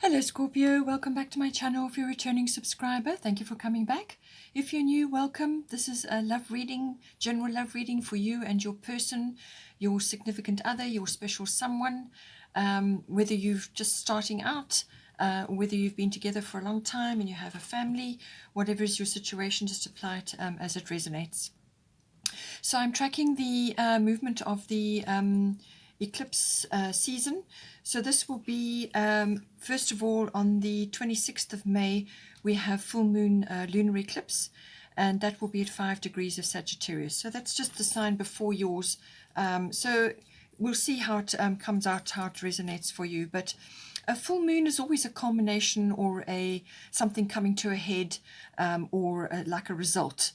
Hello Scorpio, welcome back to my channel. If you're a returning subscriber, thank you for coming back. If you're new, welcome. This is a love reading, general love reading for you and your person, your significant other, your special someone, whether you're just starting out, whether you've been together for a long time and you have a family, whatever is your situation, just apply it as it resonates. So I'm tracking the movement of the eclipse season. So this will be, first of all, on the 26th of May, we have full moon lunar eclipse, and that will be at 5 degrees of Sagittarius. So that's just the sign before yours. So we'll see how it comes out, how it resonates for you. But a full moon is always a culmination or something coming to a head, or like a result.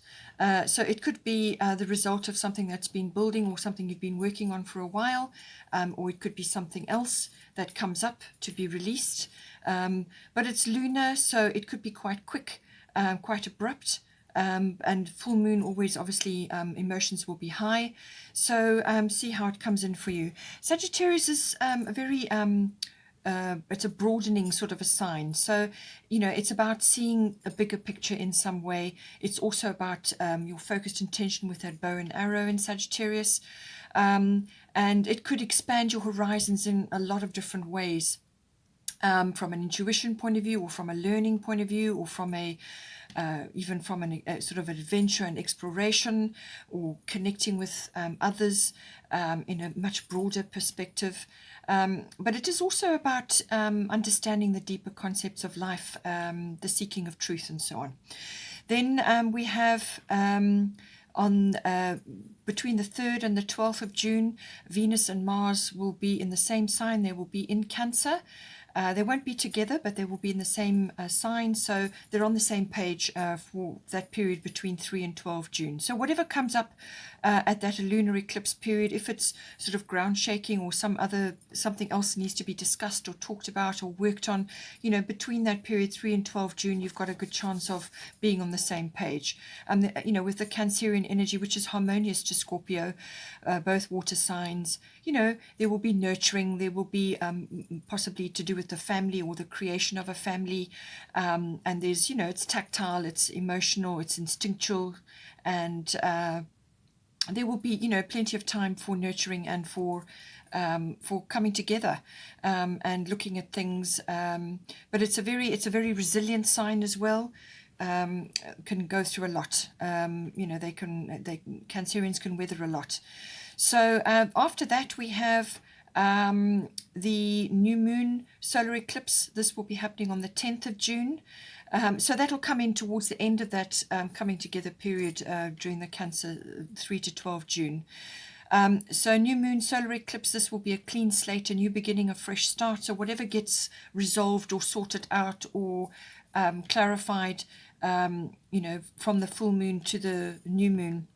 So it could be the result of something that's been building or something you've been working on for a while, or it could be something else that comes up to be released. But it's lunar, so it could be quite quick, quite abrupt. And full moon always, obviously, emotions will be high. So see how it comes in for you. Sagittarius is a very it's a broadening sort of a sign. So, it's about seeing a bigger picture in some way. It's also about your focused intention with that bow and arrow in Sagittarius. And it could expand your horizons in a lot of different ways, from an intuition point of view, or from a learning point of view, or from even from a sort of adventure and exploration, or connecting with others in a much broader perspective. But it is also about understanding the deeper concepts of life, the seeking of truth, and so on. Then we have on between the 3rd and the 12th of June, Venus and Mars will be in the same sign. They will be in Cancer. They won't be together, but they will be in the same sign, so they're on the same page for that period between 3 and 12 June. So whatever comes up at that lunar eclipse period, if it's sort of ground shaking or something else needs to be discussed or talked about or worked on, between that period 3 and 12 June, you've got a good chance of being on the same page. With the Cancerian energy, which is harmonious to Scorpio, both water signs, there will be nurturing, there will be possibly to do with the family or the creation of a family, and there's it's tactile, it's emotional, it's instinctual, and there will be plenty of time for nurturing and for coming together and looking at things, but it's a very resilient sign as well. Can go through a lot. Cancerians can weather a lot. So after that we have the new moon solar eclipse. This will be happening on the 10th of June. So that'll come in towards the end of that coming together period during the Cancer 3 to 12 June. So new moon solar eclipse, this will be a clean slate, a new beginning, a fresh start. So whatever gets resolved or sorted out or clarified, from the full moon to the new moon,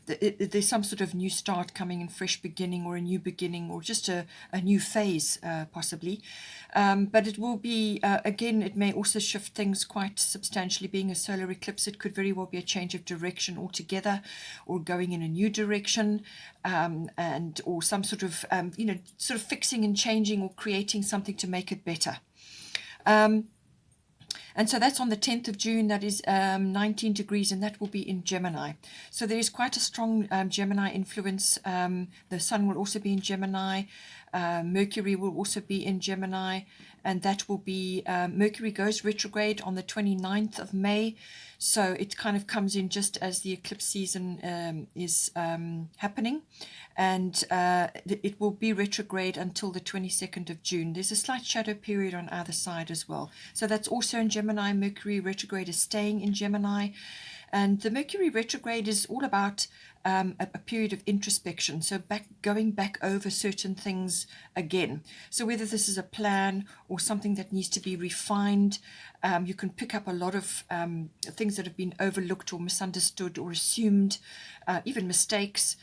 there's some sort of new start coming in, fresh beginning or a new beginning or just a new phase possibly. But it will be, again, it may also shift things quite substantially. Being a solar eclipse, it could very well be a change of direction altogether, or going in a new direction, or some sort of, sort of fixing and changing or creating something to make it better. And so that's on the 10th of June. That is 19 degrees, and that will be in Gemini. So there is quite a strong Gemini influence. The Sun will also be in Gemini. Mercury will also be in Gemini, and that will be, Mercury goes retrograde on the 29th of May. So it kind of comes in just as the eclipse season is happening, and it will be retrograde until the 22nd of June. There's a slight shadow period on either side as well. So that's also in Gemini. Mercury retrograde is staying in Gemini. And the Mercury retrograde is all about a period of introspection, so going back over certain things again. So whether this is a plan or something that needs to be refined, you can pick up a lot of things that have been overlooked or misunderstood or assumed, even mistakes,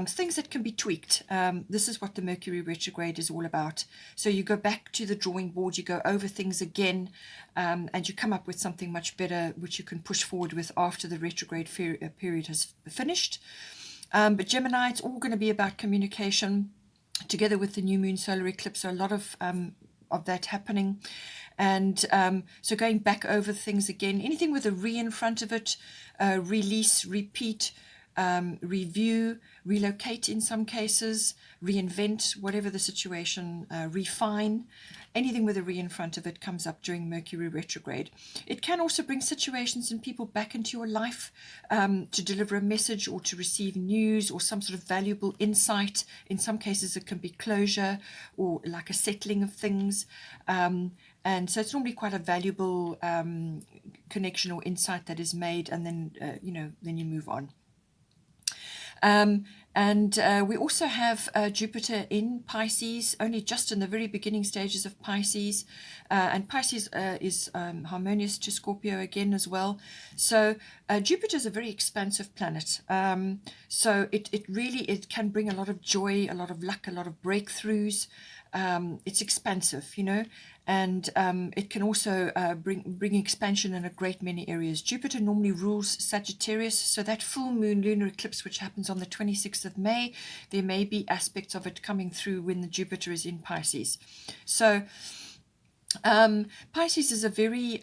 things that can be tweaked. This is what the Mercury retrograde is all about. So you go back to the drawing board, you go over things again, and you come up with something much better, which you can push forward with after the retrograde period has finished. But Gemini, it's all going to be about communication, together with the new moon solar eclipse. So a lot of that happening. And so going back over things again, anything with a re in front of it, release, repeat, review, relocate in some cases, reinvent, whatever the situation, refine. Anything with a re in front of it comes up during Mercury retrograde. It can also bring situations and people back into your life to deliver a message or to receive news or some sort of valuable insight. In some cases, it can be closure or like a settling of things. And so it's normally quite a valuable connection or insight that is made, and then, then you move on. And we also have Jupiter in Pisces, only just in the very beginning stages of Pisces. And Pisces is harmonious to Scorpio again as well. So Jupiter is a very expansive planet. So it really can bring a lot of joy, a lot of luck, a lot of breakthroughs. It's expansive, and it can also bring expansion in a great many areas. Jupiter normally rules Sagittarius, so that full moon lunar eclipse, which happens on the 26th of May, there may be aspects of it coming through when the Jupiter is in Pisces. So Pisces is a very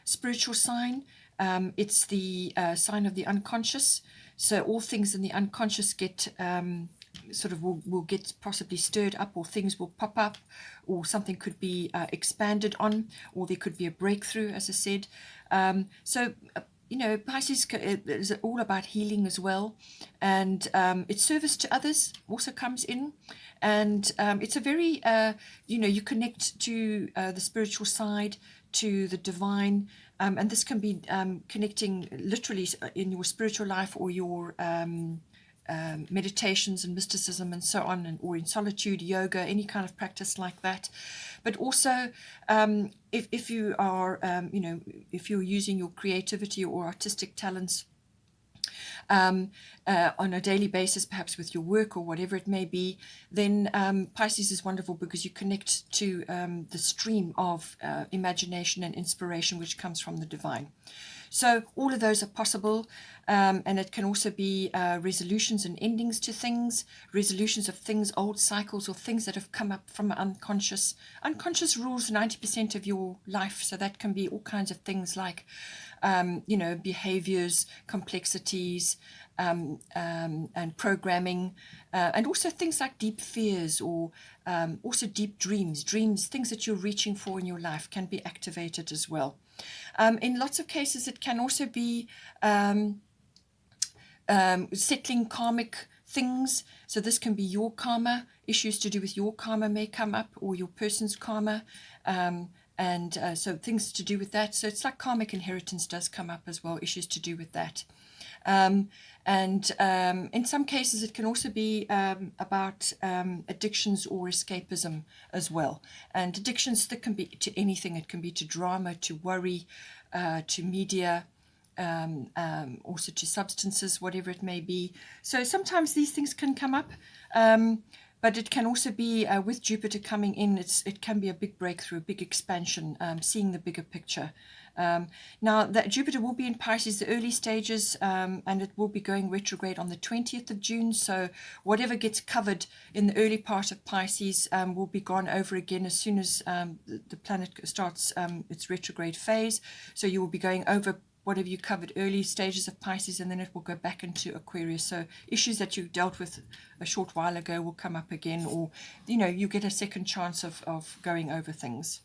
spiritual sign. It's the sign of the unconscious. So all things in the unconscious get will get possibly stirred up, or things will pop up, or something could be expanded on, or there could be a breakthrough, as I said. Pisces is all about healing as well, and its service to others also comes in, and it's a very you connect to the spiritual side, to the divine, and this can be connecting literally in your spiritual life or your meditations and mysticism and so on, or in solitude, yoga, any kind of practice like that. But also if you are if you're using your creativity or artistic talents on a daily basis, perhaps with your work or whatever it may be, then Pisces is wonderful because you connect to the stream of imagination and inspiration which comes from the divine. So all of those are possible, and it can also be resolutions and endings to things, resolutions of things, old cycles, or things that have come up from unconscious. Unconscious rules 90% of your life, so that can be all kinds of things like, behaviors, complexities, and programming, and also things like deep fears, or also deep dreams, things that you're reaching for in your life can be activated as well. In lots of cases, it can also be settling karmic things. So this can be your karma, issues to do with your karma may come up, or your person's karma, and so things to do with that. So it's like karmic inheritance does come up as well, issues to do with that. And in some cases, it can also be about addictions or escapism as well. And addictions, that can be to anything. It can be to drama, to worry, to media, also to substances, whatever it may be. So sometimes these things can come up, but it can also be with Jupiter coming in, it can be a big breakthrough, a big expansion, seeing the bigger picture. Now, that Jupiter will be in Pisces, the early stages, and it will be going retrograde on the 20th of June. So whatever gets covered in the early part of Pisces will be gone over again as soon as the planet starts its retrograde phase. So you will be going over whatever you covered early stages of Pisces, and then it will go back into Aquarius. So issues that you dealt with a short while ago will come up again, or, you get a second chance of going over things.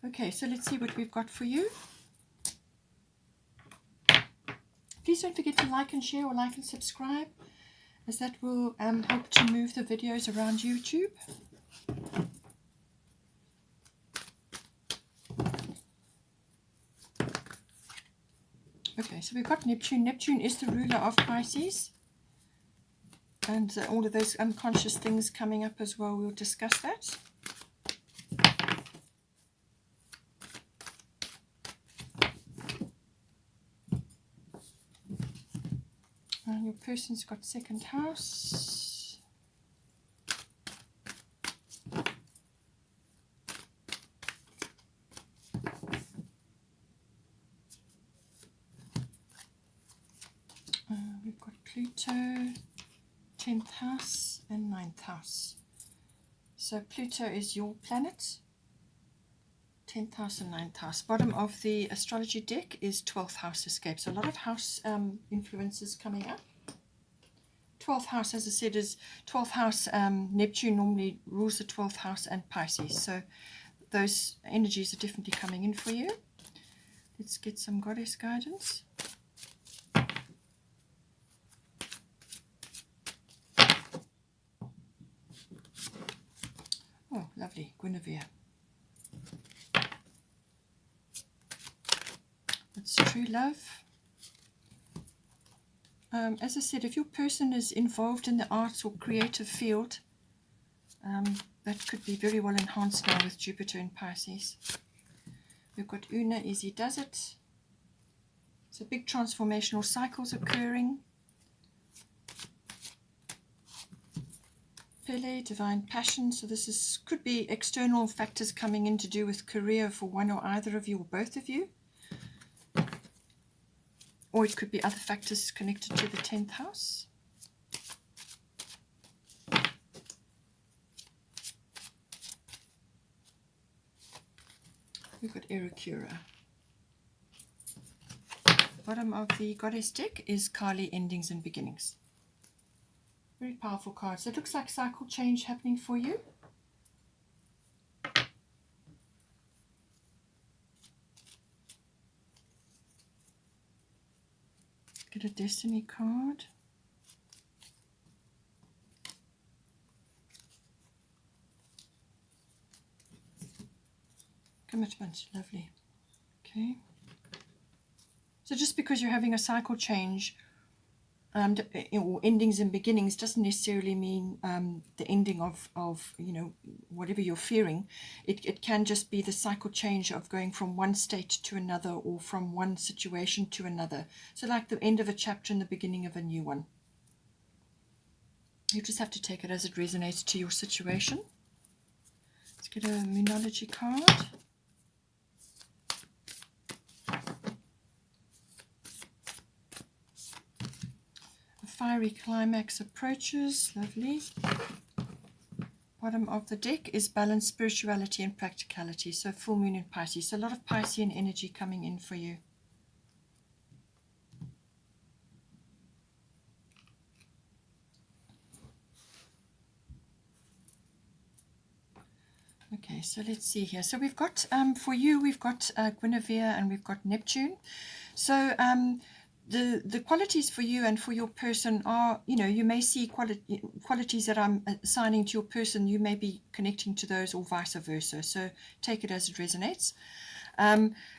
Okay, so let's see what we've got for you. Please don't forget to like and share, or like and subscribe, as that will help to move the videos around YouTube. Okay, so we've got Neptune. Neptune is the ruler of Pisces, and all of those unconscious things coming up as well. We'll discuss that. And your person's got second house. We've got Pluto, 10th house and 9th house. So Pluto is your planet. 10th house and 9th house. Bottom of the astrology deck is 12th house escape. So a lot of house influences coming up. 12th house, as I said, is 12th house. Neptune normally rules the 12th house and Pisces. So those energies are definitely coming in for you. Let's get some goddess guidance. Oh, lovely. Guinevere. It's true love. As I said, if your person is involved in the arts or creative field, that could be very well enhanced now with Jupiter in Pisces. We've got Una, easy does it. So big transformational cycles occurring. Pele, divine passion. So this is could be external factors coming in to do with career for one or either of you or both of you. Or it could be other factors connected to the 10th house. We've got Ericura. Bottom of the goddess deck is Kali, endings and beginnings. Very powerful cards. So it looks like cycle change happening for you. Get a destiny card. Commitment, lovely. Okay. So just because you're having a cycle change, or endings and beginnings, doesn't necessarily mean the ending of whatever you're fearing. It can just be the cycle change of going from one state to another, or from one situation to another. So like the end of a chapter and the beginning of a new one. You just have to take it as it resonates to your situation. Let's get a Moonology card. Fiery climax approaches, lovely. Bottom of the deck is balance, spirituality and practicality. So full moon in Pisces. So a lot of Piscean energy coming in for you. Okay, so let's see here. So we've got, for you, we've got Guinevere and we've got Neptune. So the qualities for you and for your person are, you may see qualities that I'm assigning to your person. You may be connecting to those or vice versa. So take it as it resonates.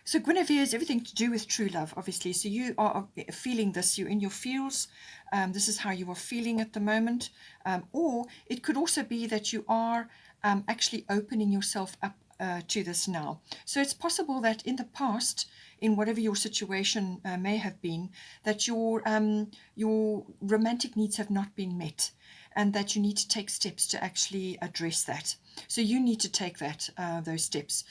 So Guinevere is everything to do with true love, obviously. So you are feeling this. You're in your feels. This is how you are feeling at the moment. Or it could also be that you are actually opening yourself up to this now. So it's possible that in the past, in whatever your situation may have been, that your romantic needs have not been met, and that you need to take steps to actually address that. So you need to take those steps,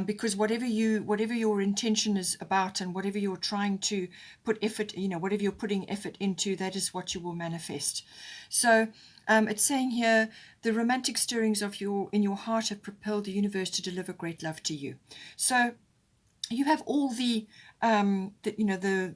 because whatever your intention is about, and whatever you're trying to put effort, whatever you're putting effort into, that is what you will manifest. So it's saying here, the romantic stirrings in your heart have propelled the universe to deliver great love to you. So you have all the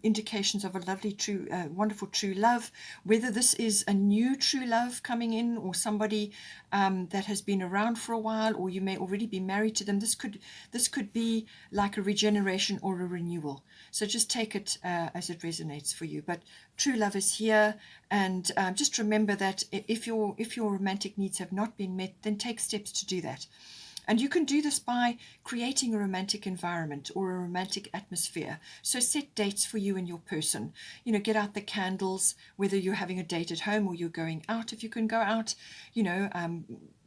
indications of a lovely, true, wonderful, true love. Whether this is a new true love coming in, or somebody that has been around for a while, or you may already be married to them. This could be like a regeneration or a renewal. So just take it as it resonates for you. But true love is here, and just remember that if your romantic needs have not been met, then take steps to do that. And you can do this by creating a romantic environment or a romantic atmosphere. So set dates for you and your person. Get out the candles, whether you're having a date at home or you're going out. If you can go out,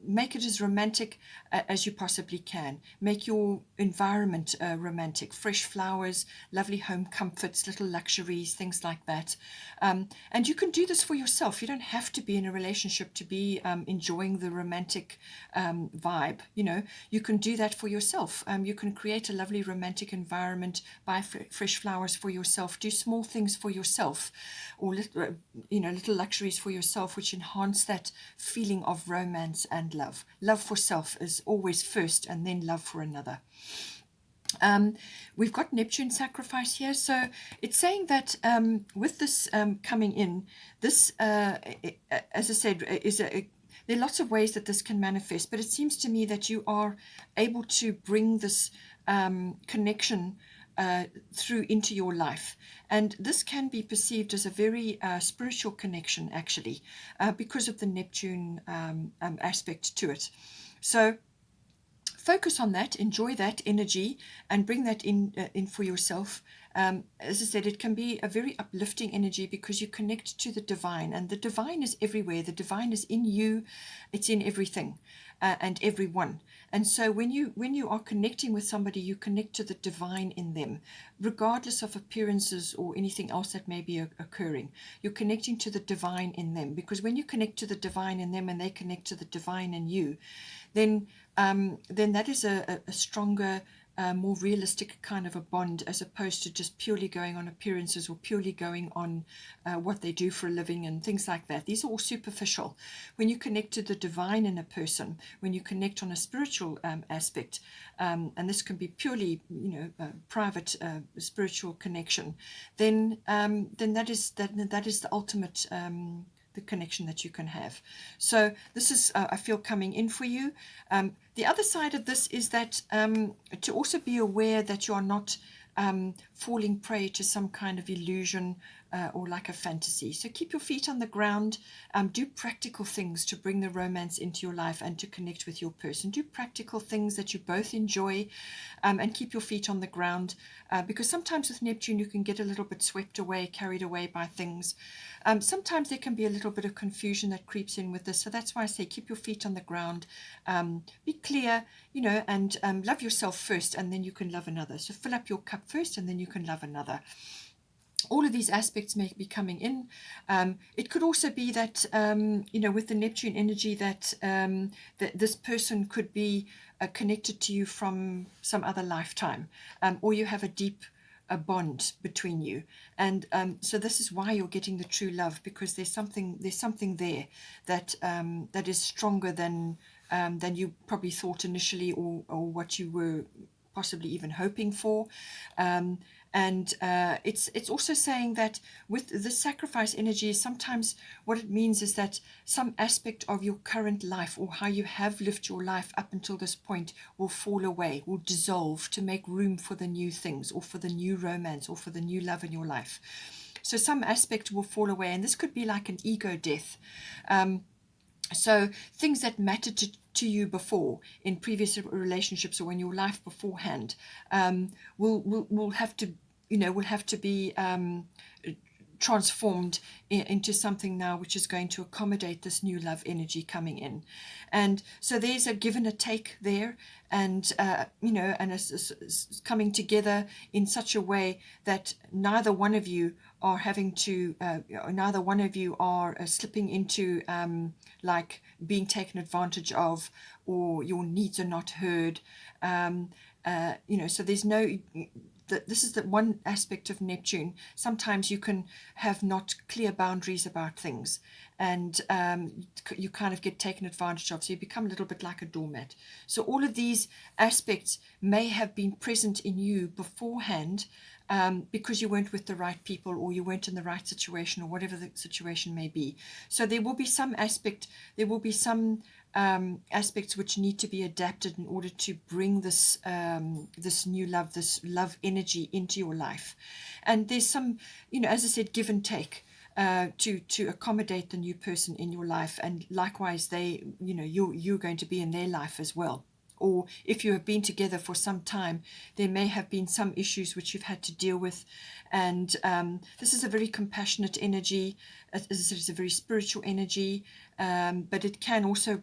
make it as romantic as you possibly can. Make your environment romantic. Fresh flowers, lovely home comforts, little luxuries, things like that. And you can do this for yourself. You don't have to be in a relationship to be enjoying the romantic vibe. You can do that for yourself. You can create a lovely romantic environment, buy fresh flowers for yourself, do small things for yourself, or little luxuries for yourself, which enhance that feeling of romance and and love. Love for self is always first, and then love for another. We've got Neptune Sacrifice here, so it's saying that with this coming in, this, as I said, there are lots of ways that this can manifest, but it seems to me that you are able to bring this connection through into your life, and this can be perceived as a very spiritual connection, actually, because of the Neptune aspect to it. So focus on that, enjoy that energy, and bring that in for yourself. As I said, it can be a very uplifting energy because you connect to the divine, and the divine is everywhere. The divine is in you, it's in everything and everyone. And so when you are connecting with somebody, you connect to the divine in them, regardless of appearances or anything else that may be occurring. You're connecting to the divine in them, because when you connect to the divine in them and they connect to the divine in you, then that is a stronger, more realistic kind of a bond, as opposed to just purely going on appearances or purely going on what they do for a living and things like that. These are all superficial. When you connect to the divine in a person, when you connect on a spiritual aspect, and this can be purely, private spiritual connection, then that is the ultimate. The connection that you can have. So this is, I feel, coming in for you. The other side of this is that to also be aware that you are not falling prey to some kind of illusion or like a fantasy. So keep your feet on the ground, do practical things to bring the romance into your life and to connect with your person. Do practical things that you both enjoy, and keep your feet on the ground, because sometimes with Neptune you can get a little bit swept away, carried away by things. Sometimes there can be a little bit of confusion that creeps in with this, so that's why I say keep your feet on the ground, be clear, and love yourself first, and then you can love another. So fill up your cup first, and then you can love another. All of these aspects may be coming in. It could also be that, with the Neptune energy, that this person could be connected to you from some other lifetime, or you have a deep bond between you, and so this is why you're getting the true love, because there's something there that is stronger than you probably thought initially, or what you were possibly even hoping for. And it's also saying that with the sacrifice energy, sometimes what it means is that some aspect of your current life, or how you have lived your life up until this point, will fall away, will dissolve, to make room for the new things, or for the new romance, or for the new love in your life. So some aspect will fall away, and this could be like an ego death. So things that mattered to you before in previous relationships, or in your life beforehand, will have to be transformed into something now which is going to accommodate this new love energy coming in. And so there's a give and a take there, and and it's coming together in such a way that neither one of you are having to neither one of you are slipping into like being taken advantage of, or your needs are not heard. So there's no, this is the one aspect of Neptune. Sometimes you can have not clear boundaries about things, and you kind of get taken advantage of, so you become a little bit like a doormat. So all of these aspects may have been present in you beforehand, because you weren't with the right people, or you weren't in the right situation, or whatever the situation may be. So there will be some aspects which need to be adapted in order to bring this new love, this love energy into your life. And there's some, as I said, give and take to accommodate the new person in your life, and likewise you're going to be in their life as well. Or if you have been together for some time, there may have been some issues which you've had to deal with. And this is a very compassionate energy. As I said, it's a very spiritual energy, but it can also,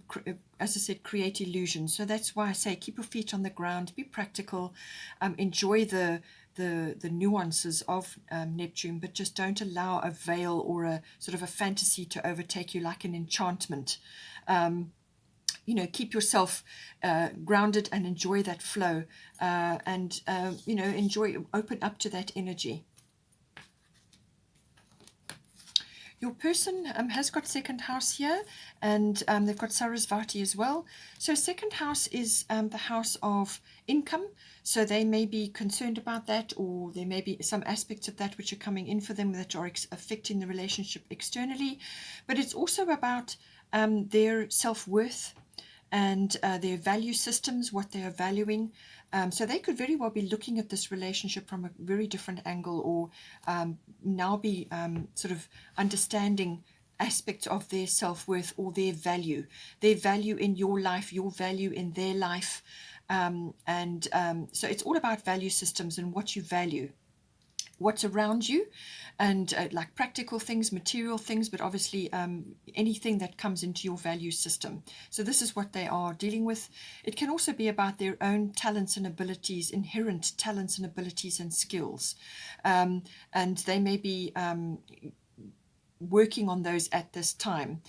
as I said, create illusions. So that's why I say keep your feet on the ground, be practical, enjoy the nuances of Neptune, but just don't allow a veil or a sort of a fantasy to overtake you like an enchantment. Keep yourself grounded and enjoy that flow, and open up to that energy. Your person has got second house here, and they've got Sarasvati as well. So second house is the house of income. So they may be concerned about that, or there may be some aspects of that which are coming in for them that are affecting the relationship externally. But it's also about their self-worth and their value systems, what they are valuing. So they could very well be looking at this relationship from a very different angle, or now be sort of understanding aspects of their self-worth or their value in your life, your value in their life. So it's all about value systems and what you value, what's around you, and like practical things, material things, but obviously anything that comes into your value system. So this is what they are dealing with. It can also be about their own talents and abilities, inherent talents and abilities and skills, and they may be working on those at this time.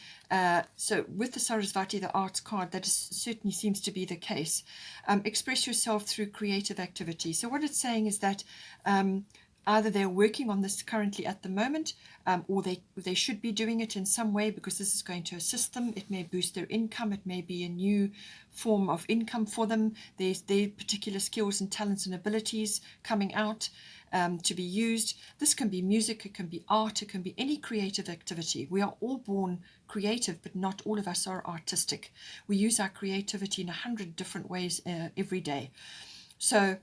So with the Sarasvati, the arts card, that certainly seems to be the case. Express yourself through creative activity. So what it's saying is that either they're working on this currently at the moment, or they should be doing it in some way, because this is going to assist them. It may boost their income. It may be a new form of income for them. There's their particular skills and talents and abilities coming out to be used. This can be music, it can be art, it can be any creative activity. We are all born creative, but not all of us are artistic. We use our creativity in 100 different ways every day. So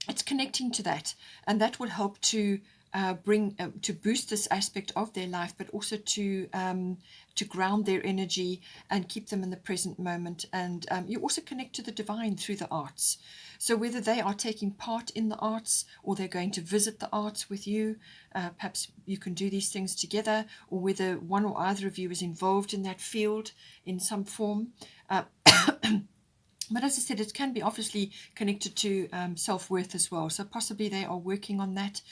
it's connecting to that, and that will help to to boost this aspect of their life, but also to ground their energy and keep them in the present moment. And you also connect to the divine through the arts. So whether they are taking part in the arts, or they're going to visit the arts with you, perhaps you can do these things together, or whether one or either of you is involved in that field in some form. But as I said, it can be obviously connected to self-worth as well. So possibly they are working on that.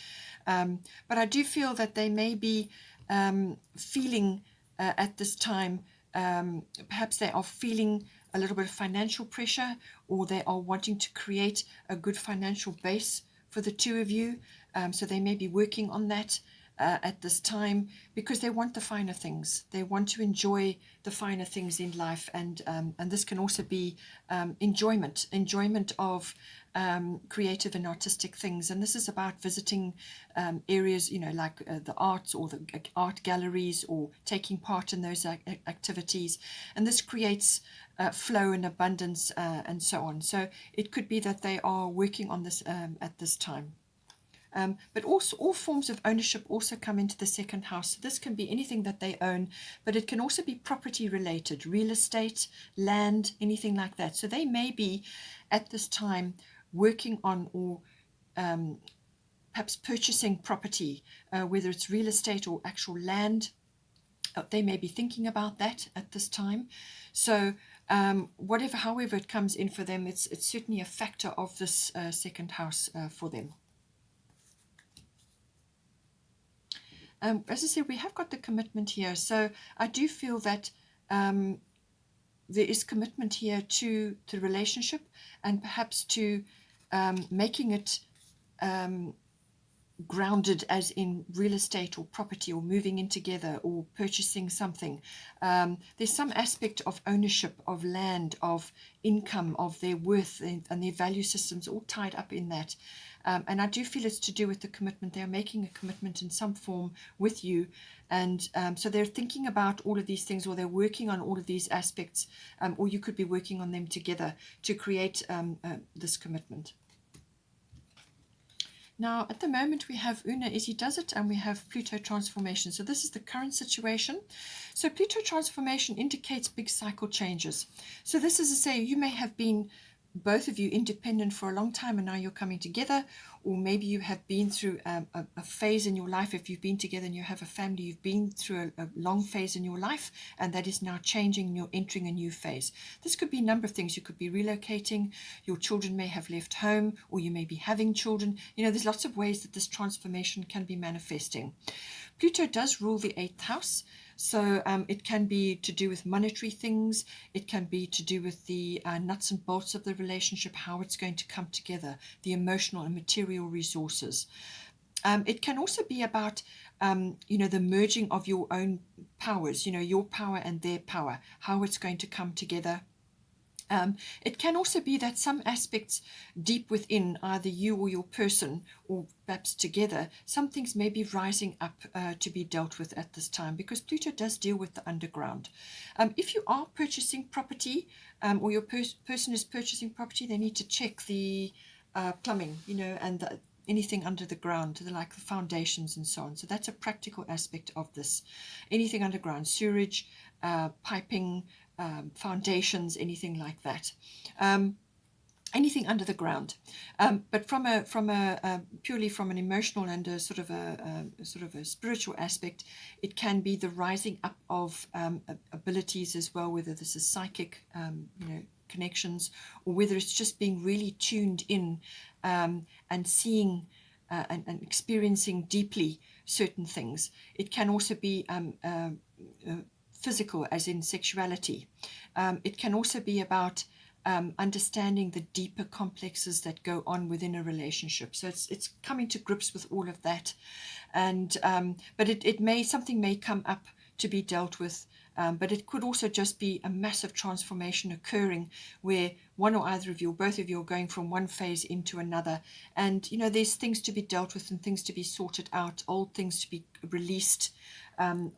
But I do feel that they may be feeling at this time, perhaps they are feeling a little bit of financial pressure, or they are wanting to create a good financial base for the two of you. So they may be working on that at this time, because they want the finer things. They want to enjoy the finer things in life, and this can also be enjoyment of creative and artistic things. And this is about visiting areas, like the arts, or the art galleries, or taking part in those activities. And this creates flow and abundance, and so on. So it could be that they are working on this at this time. But also all forms of ownership also come into the second house. So this can be anything that they own, but it can also be property related, real estate, land, anything like that. So they may be at this time working on, or perhaps purchasing property, whether it's real estate or actual land. They may be thinking about that at this time. So however it comes in for them, it's certainly a factor of this second house for them. As I said, we have got the commitment here. So I do feel that there is commitment here to the relationship, and perhaps to making it grounded, as in real estate or property, or moving in together, or purchasing something. There's some aspect of ownership of land, of income, of their worth and their value systems, all tied up in that. And I do feel it's to do with the commitment. They're making a commitment in some form with you. And so they're thinking about all of these things, or they're working on all of these aspects, or you could be working on them together to create this commitment. Now, at the moment, we have Una Izzy Does It, and we have Pluto Transformation. So this is the current situation. So Pluto Transformation indicates big cycle changes. So this is to say, you may have been, both of you, independent for a long time, and now you're coming together. Or maybe you have been through a phase in your life. If you've been together and you have a family, you've been through a long phase in your life, and that is now changing, and you're entering a new phase. This could be a number of things. You could be relocating, your children may have left home, or you may be having children. There's lots of ways that this transformation can be manifesting. Pluto does rule the 8th house. So it can be to do with monetary things. It can be to do with the nuts and bolts of the relationship, how it's going to come together, the emotional and material resources. It can also be about the merging of your own powers, your power and their power, how it's going to come together. It can also be that some aspects deep within either you or your person, or perhaps together, some things may be rising up to be dealt with at this time, because Pluto does deal with the underground. If you are purchasing property, or your person is purchasing property, they need to check the plumbing, and anything under the ground, like the foundations and so on. So that's a practical aspect of this. Anything underground, sewerage, piping, foundations, anything like that. Anything under the ground, but from a purely from an emotional and a sort of a spiritual aspect, it can be the rising up of abilities as well, whether this is psychic, connections, or whether it's just being really tuned in and seeing and experiencing deeply certain things. It can also be physical, as in sexuality. It can also be about understanding the deeper complexes that go on within a relationship. So it's coming to grips with all of that, and but something may come up to be dealt with. But it could also just be a massive transformation occurring, where one or either of you, or both of you, are going from one phase into another. And there's things to be dealt with and things to be sorted out, old things to be released,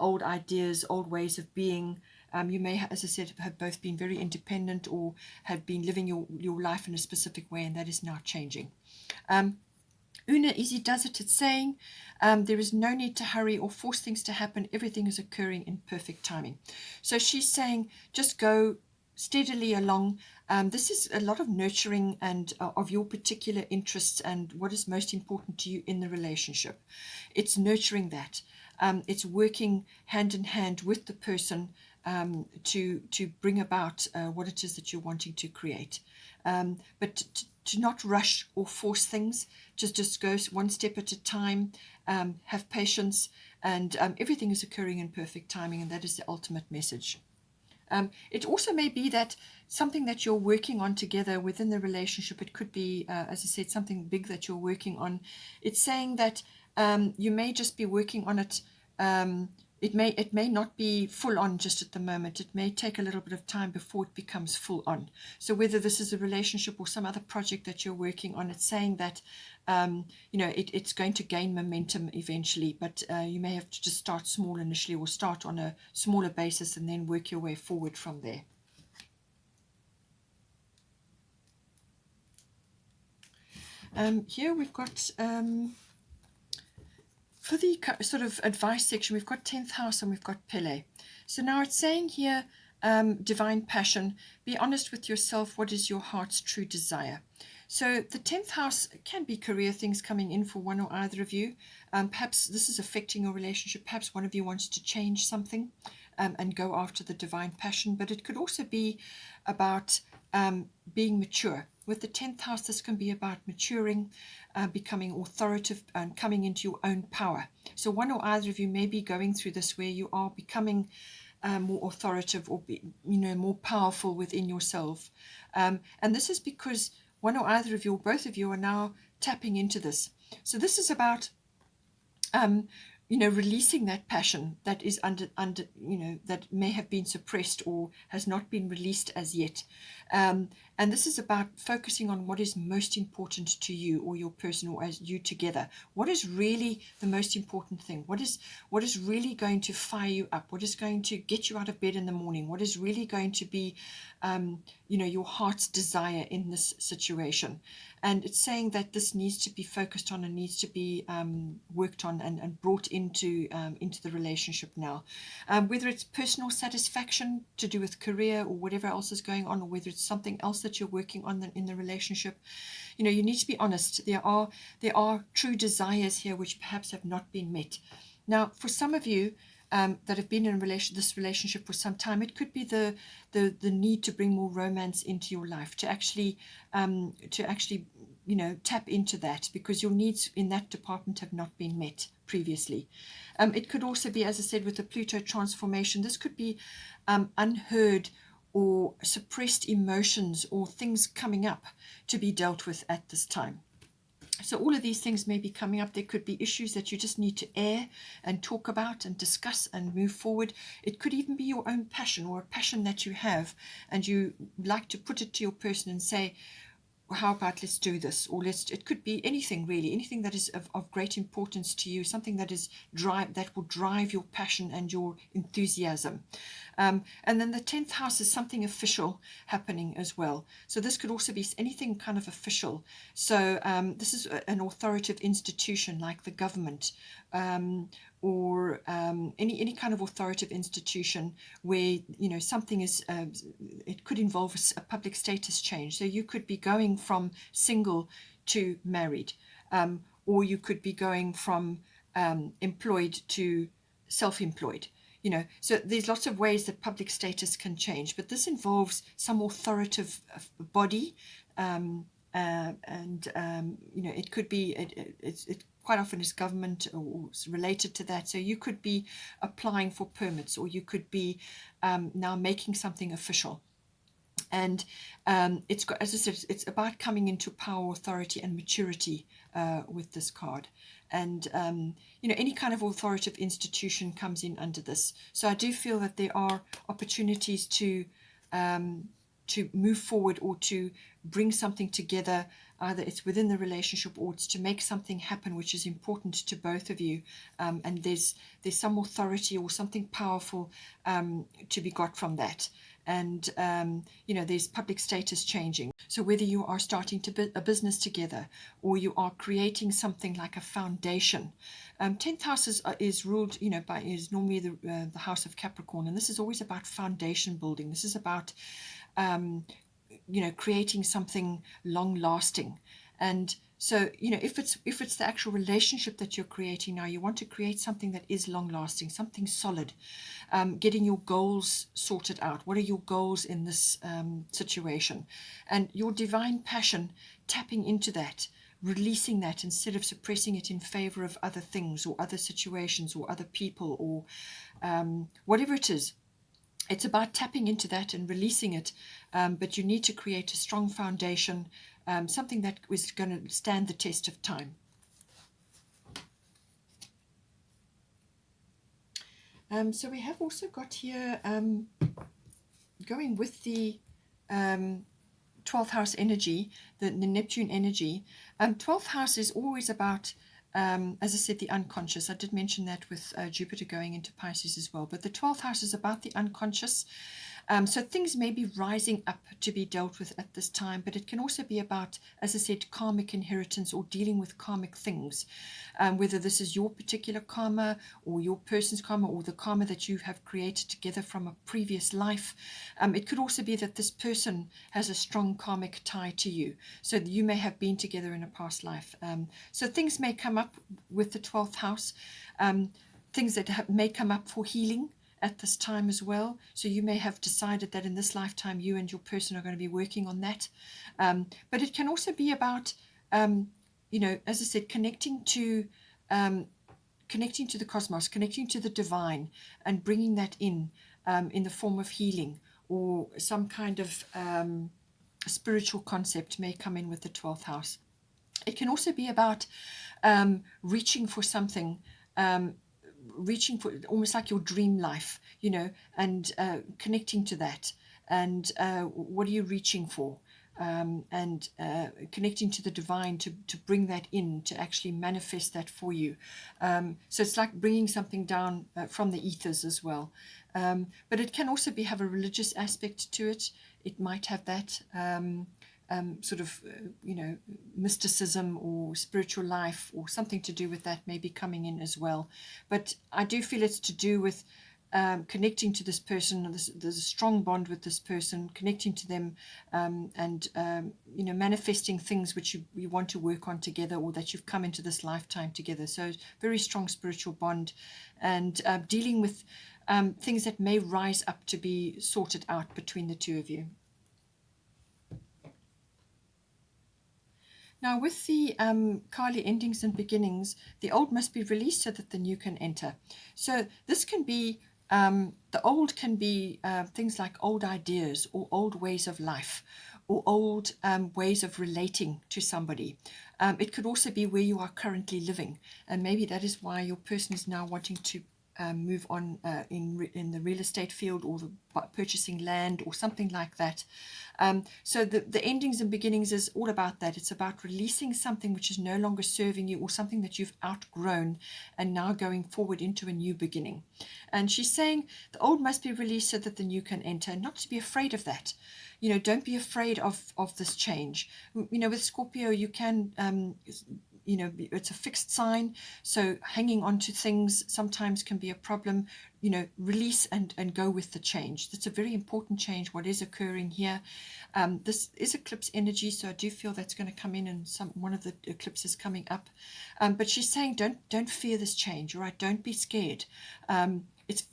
old ideas, old ways of being. You may, as I said, have both been very independent or have been living your life in a specific way, and that is now changing. Una Easy Does It, it's saying, there is no need to hurry or force things to happen. Everything is occurring in perfect timing. So she's saying, just go steadily along. This is a lot of nurturing and of your particular interests and what is most important to you in the relationship. It's nurturing that. It's working hand in hand with the person to bring about what it is that you're wanting to create. But to not rush or force things, just go one step at a time, have patience, and everything is occurring in perfect timing, and that is the ultimate message. It also may be that something that you're working on together within the relationship, it could be, as I said, something big that you're working on. It's saying that you may just be working on it. It may not be full on just at the moment. It may take a little bit of time before it becomes full on. So whether this is a relationship or some other project that you're working on, it's saying that it's going to gain momentum eventually, but you may have to just start small initially, or start on a smaller basis and then work your way forward from there. Here we've got for the sort of advice section, we've got 10th house and we've got Pele. So now it's saying here, divine passion, be honest with yourself. What is your heart's true desire? So the 10th house can be career things coming in for one or either of you. Perhaps this is affecting your relationship. Perhaps one of you wants to change something and go after the divine passion. But it could also be about being mature. With the 10th house, this can be about maturing, becoming authoritative, and coming into your own power. So one or either of you may be going through this, where you are becoming more authoritative, or more powerful within yourself. And this is because one or either of you, or both of you, are now tapping into this. So this is about releasing that passion that is under that may have been suppressed or has not been released as yet. And this is about focusing on what is most important to you or your person, or as you together. What is really the most important thing? What is really going to fire you up? What is going to get you out of bed in the morning? What is really going to be your heart's desire in this situation? And it's saying that this needs to be focused on and needs to be worked on and brought into the relationship now. Whether it's personal satisfaction to do with career or whatever else is going on, or whether it's something else that you're working on in the relationship, you need to be honest. There are true desires here which perhaps have not been met. Now, for some of you that have been in this relationship for some time, it could be the need to bring more romance into your life, to actually tap into that, because your needs in that department have not been met previously. It could also be, as I said, with the Pluto transformation, this could be unheard or suppressed emotions or things coming up to be dealt with at this time. So all of these things may be coming up. There could be issues that you just need to air and talk about and discuss and move forward. It could even be your own passion, or a passion that you have and you like to put it to your person and say, how about let's do this, or it could be anything really, anything that is of great importance to you, something that will drive your passion and your enthusiasm. And then the 10th house is something official happening as well. So this could also be anything kind of official. So this is an authoritative institution like the government, or any kind of authoritative institution where, you know, something is, it could involve a public status change. So you could be going from single to married, or you could be going from employed to self-employed. You know, so there's lots of ways that public status can change, but this involves some authoritative body, and you know, it could be, it quite often is government or related to that. So you could be applying for permits, or you could be now making something official. And it's got, as I said, it's about coming into power, authority, and maturity with this card. And you know, any kind of authoritative institution comes in under this. So I do feel that there are opportunities to move forward, or to bring something together. Either it's within the relationship, or it's to make something happen which is important to both of you. And there's some authority or something powerful to be got from that. And you know, there's public status changing. So whether you are starting a business together, or you are creating something like a foundation. 10th house is ruled, you know, is normally the house of Capricorn, and this is always about foundation building. This is about you know, creating something long lasting. And so, you know, if it's the actual relationship that you're creating now, you want to create something that is long lasting, something solid. Getting your goals sorted out. What are your goals in this situation? And your divine passion, tapping into that, releasing that instead of suppressing it in favor of other things or other situations or other people, or whatever it is. It's about tapping into that and releasing it, but you need to create a strong foundation, something that is going to stand the test of time. So we have also got here, going with the 12th house energy, the Neptune energy. 12th house is always about, as I said, the unconscious. I did mention that with Jupiter going into Pisces as well. But the 12th house is about the unconscious. So things may be rising up to be dealt with at this time, but it can also be about, as I said, karmic inheritance, or dealing with karmic things, whether this is your particular karma, or your person's karma, or the karma that you have created together from a previous life. It could also be that this person has a strong karmic tie to you, so that you may have been together in a past life. So things may come up with the 12th house, things that may come up for healing at this time as well. So you may have decided that in this lifetime you and your person are going to be working on that. But it can also be about, you know, as I said, connecting to the cosmos, connecting to the divine, and bringing that in the form of healing, or some kind of spiritual concept may come in with the 12th house. It can also be about reaching for something, reaching for almost like your dream life, you know, and connecting to that. And what are you reaching for? And connecting to the divine to bring that in, to actually manifest that for you. So it's like bringing something down from the ethers as well. But it can also have a religious aspect to it. It might have that sort of, you know, mysticism or spiritual life, or something to do with that may be coming in as well. But I do feel it's to do with connecting to this person. There's a strong bond with this person, connecting to them, and you know, manifesting things which you want to work on together, or that you've come into this lifetime together. So very strong spiritual bond, and dealing with things that may rise up to be sorted out between the two of you. Now, with the Kali endings and beginnings, the old must be released so that the new can enter. So this can be, the old can be things like old ideas or old ways of life, or old ways of relating to somebody. It could also be where you are currently living, and maybe that is why your person is now wanting to move on in the real estate field, or the purchasing land or something like that. So the endings and beginnings is all about that. It's about releasing something which is no longer serving you, or something that you've outgrown, and now going forward into a new beginning. And she's saying the old must be released so that the new can enter, not to be afraid of that. Don't be afraid of this change. With Scorpio, you can it's a fixed sign, so hanging on to things sometimes can be a problem. Release and go with the change. That's a very important change, what is occurring here. This is eclipse energy, so I do feel that's going to come in, and one of the eclipses coming up. But she's saying don't fear this change, all right? Don't be scared. It's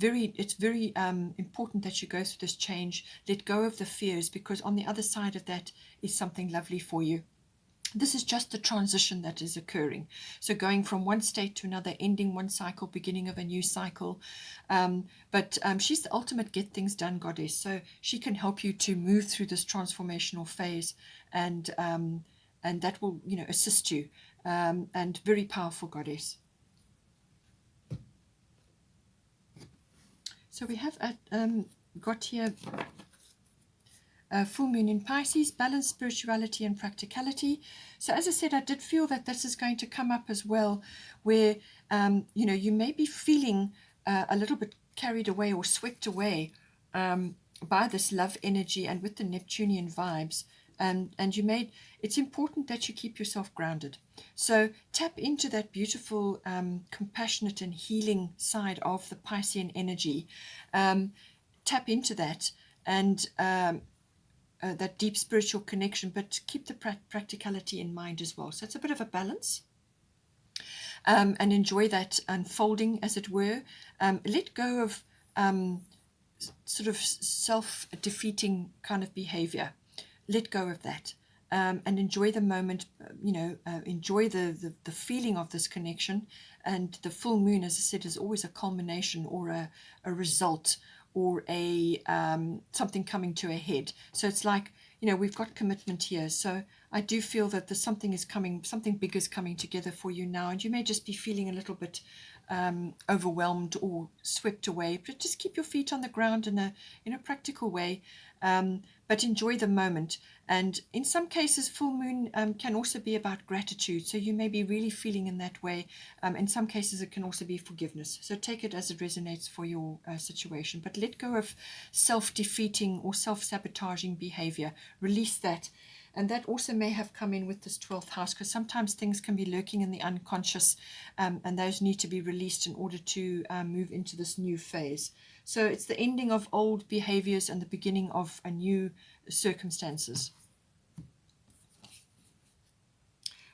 very important that you go through this change. Let go of the fears, because on the other side of that is something lovely for you. This is just the transition that is occurring. So going from one state to another, ending one cycle, beginning of a new cycle. But she's the ultimate get things done goddess. So she can help you to move through this transformational phase, and that will assist you. And very powerful goddess. So we have got here full moon in Pisces, balance, spirituality and practicality. So as I said, I did feel that this is going to come up as well, where you may be feeling a little bit carried away or swept away by this love energy, and with the Neptunian vibes, and it's important that you keep yourself grounded. So tap into that beautiful compassionate and healing side of the Piscean energy. Tap into that, and that deep spiritual connection, but keep the practicality in mind as well. So it's a bit of a balance, and enjoy that unfolding, as it were. Let go of sort of self-defeating kind of behavior. Let go of that, and enjoy the moment. Enjoy the feeling of this connection. And the full moon, as I said, is always a culmination, or a result, or a something coming to a head. So it's like, we've got commitment here. So I do feel that there's something big is coming together for you now, and you may just be feeling a little bit overwhelmed or swept away, but just keep your feet on the ground in a practical way, but enjoy the moment. And in some cases, full moon can also be about gratitude, so you may be really feeling in that way. In some cases, it can also be forgiveness, so take it as it resonates for your situation, but let go of self-defeating or self-sabotaging behavior. Release that. And that also may have come in with this 12th house, because sometimes things can be lurking in the unconscious, and those need to be released in order to move into this new phase. So it's the ending of old behaviors and the beginning of a new circumstances.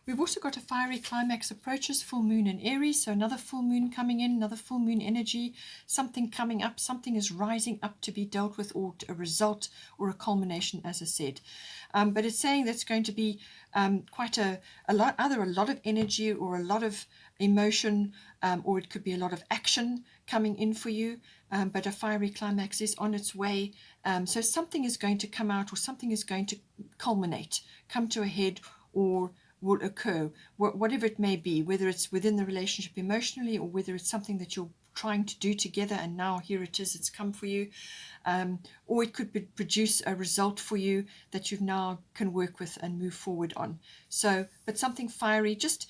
We've also got a fiery climax approaches, full moon in Aries. So another full moon coming in, another full moon energy, something coming up, something is rising up to be dealt with, or a result or a culmination, as I said. But it's saying that's going to be quite a lot, either a lot of energy or a lot of emotion, or it could be a lot of action coming in for you. But a fiery climax is on its way. So something is going to come out, or something is going to culminate, come to a head, or will occur, whatever it may be, whether it's within the relationship emotionally, or whether it's something that you're trying to do together, and now here it is, it's come for you, or it could produce a result for you that you now can work with and move forward on. So, but something fiery, just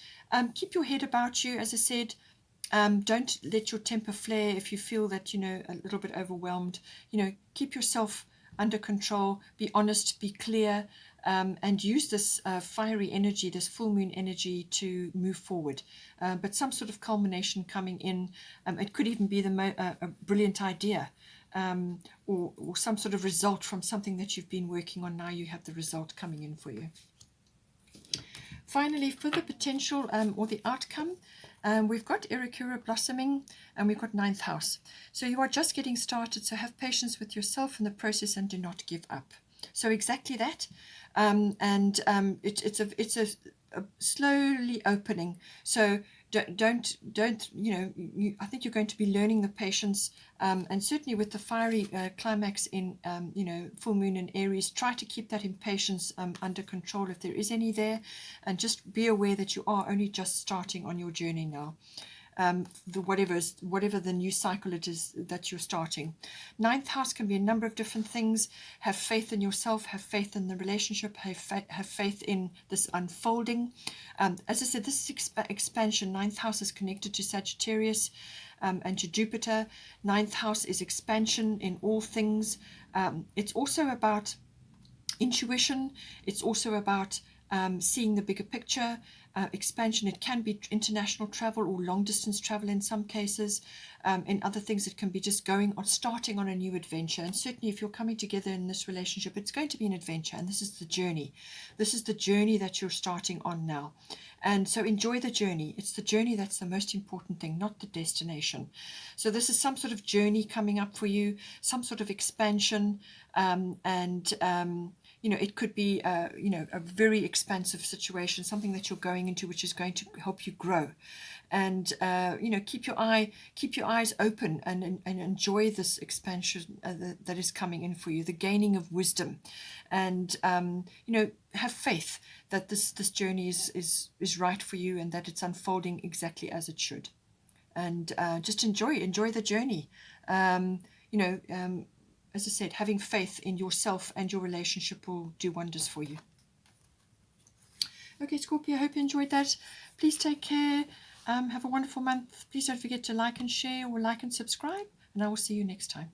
keep your head about you, as I said. Don't let your temper flare if you feel that, a little bit overwhelmed. Keep yourself under control, be honest, be clear, and use this fiery energy, this full moon energy, to move forward. But some sort of culmination coming in. It could even be a brilliant idea, or some sort of result from something that you've been working on. Now you have the result coming in for you. Finally, for the potential or the outcome, we've got Erikura blossoming, and we've got 9th house. So you are just getting started, so have patience with yourself in the process and do not give up. So exactly that. It's a slowly opening. So don't I think you're going to be learning the patience, and certainly with the fiery climax in full moon in Aries, try to keep that impatience under control if there is any there, and just be aware that you are only just starting on your journey now. Whatever the new cycle it is that you're starting. Ninth house can be a number of different things. Have faith in yourself, have faith in the relationship, have faith in this unfolding. As I said, this is expansion. Ninth house is connected to Sagittarius and to Jupiter. Ninth house is expansion in all things. It's also about intuition. It's also about seeing the bigger picture. Expansion, it can be international travel or long distance travel in some cases. In other things, it can be just going on, starting on a new adventure. And certainly if you're coming together in this relationship, it's going to be an adventure, and this is the journey. This is the journey that you're starting on now. And so enjoy the journey. It's the journey that's the most important thing, not the destination. So this is some sort of journey coming up for you, some sort of expansion, it could be a very expansive situation, something that you're going into which is going to help you grow. And keep your eyes open and enjoy this expansion that is coming in for you, the gaining of wisdom, and have faith that this journey is right for you, and that it's unfolding exactly as it should. And just enjoy the journey. As I said, having faith in yourself and your relationship will do wonders for you. Okay, Scorpio, I hope you enjoyed that. Please take care. Have a wonderful month. Please don't forget to like and share, or like and subscribe, and I will see you next time.